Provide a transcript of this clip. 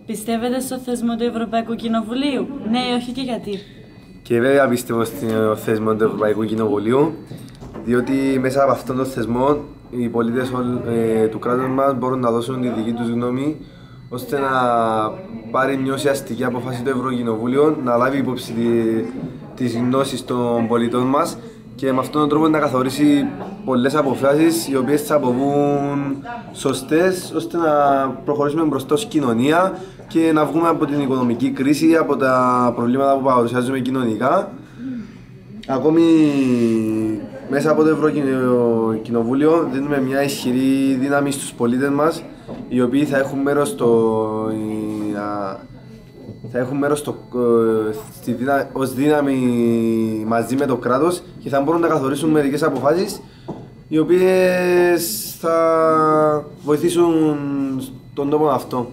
Πιστεύετε στο θεσμό του Ευρωπαϊκού Κοινοβουλίου? Ναι ή όχι και γιατί? Και βέβαια πιστεύω στο θεσμό του Ευρωπαϊκού Κοινοβουλίου, διότι μέσα από αυτόν τον θεσμό οι πολίτες του κράτους μας μπορούν να δώσουν τη δική τους γνώμη, ώστε να πάρει μια ουσιαστική απόφαση το Ευρωκοινοβούλιο, να λάβει υπόψη τις γνώσεις των πολιτών μας και με αυτόν τον τρόπο να καθορίσει πολλές αποφάσεις οι οποίες θα αποβούν σωστές, ώστε να προχωρήσουμε μπροστά ως κοινωνία και να βγούμε από την οικονομική κρίση, από τα προβλήματα που παρουσιάζουμε κοινωνικά. Ακόμη μέσα από το Ευρωκοινοβούλιο δίνουμε μια ισχυρή δύναμη στους πολίτες μας, οι οποίοι θα έχουν μέρος ως δύναμη μαζί με το κράτος και θα μπορούν να καθορίσουν μερικές αποφάσεις οι οποίες θα βοηθήσουν τον τόπο αυτό.